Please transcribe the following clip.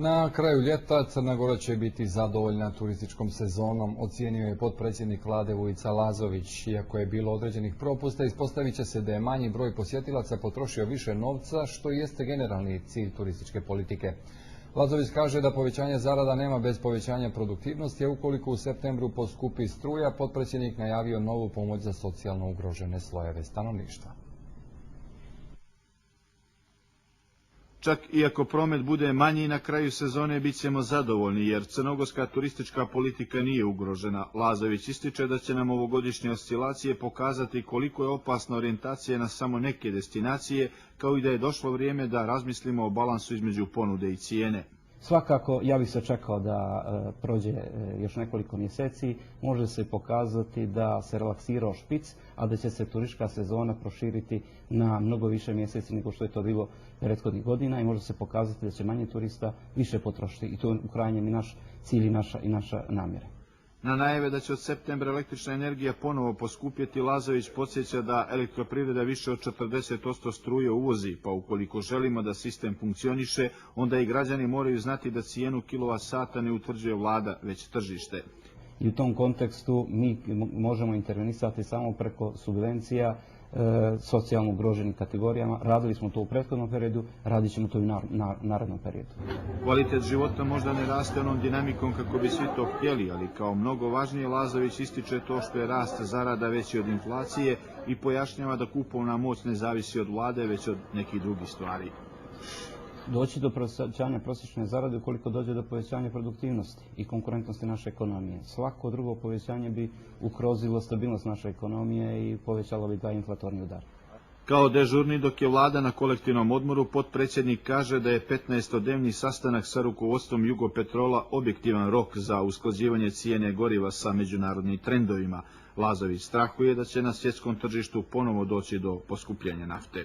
Na kraju ljeta Crna Gora će biti zadovoljna turističkom sezonom, ocijenio je potpredsjednik vlade Vujica Lazović. Iako je bilo određenih propusta, ispostavit će se da je manji broj posjetilaca potrošio više novca, što jeste generalni cilj turističke politike. Lazović kaže da povećanje zarada nema bez povećanja produktivnosti, a ukoliko u septembru poskupi struja, potpredsjednik najavio novu pomoć za socijalno ugrožene slojeve stanovništva. Čak i ako promet bude manji na kraju sezone, bit ćemo zadovoljni, jer crnogorska turistička politika nije ugrožena. Lazović ističe da će nam ovogodišnje oscilacije pokazati koliko je opasna orijentacija na samo neke destinacije, kao i da je došlo vrijeme da razmislimo o balansu između ponude i cijene. Svakako, ja bih se čekao da prođe još nekoliko mjeseci, može se pokazati da se relaksirao špic, a da će se turistička sezona proširiti na mnogo više mjeseci nego što je to bilo prethodnih godina i može se pokazati da će manje turista više potrošiti i to je u krajnjem i naš cilj i naša namjera. Na najave da će od septembra električna energija ponovo poskupjeti, Lazović podsjeća da elektroprivreda više od 40% struje uvozi, pa ukoliko želimo da sistem funkcioniše, onda i građani moraju znati da cijenu kilovat-sata ne utvrđuje vlada, već tržište. I u tom kontekstu mi možemo intervenisati samo preko subvencija socijalno ugroženim kategorijama. Radili smo to u prethodnom periodu, radit ćemo to i u narednom periodu. Kvalitet života možda ne raste onom dinamikom kako bi svi to htjeli, ali kao mnogo važnije Lazović ističe to što je rast zarada veći od inflacije i pojašnjava da kupovna moć ne zavisi od vlade, već od nekih drugih stvari. Doći do povećanja prosječne zarade ukoliko dođe do povećanja produktivnosti i konkurentnosti naše ekonomije. Svako drugo povećanje bi ugrozilo stabilnost naše ekonomije i povećalo bi taj inflatorni udar. Kao dežurni dok je vlada na kolektivnom odmoru, potpredsjednik kaže da je 15-dnevni sastanak sa rukovodstvom Jugopetrola objektivan rok za usklađivanje cijene goriva sa međunarodnim trendovima. Lazović strahuje da će na svjetskom tržištu ponovo doći do poskupljenja nafte.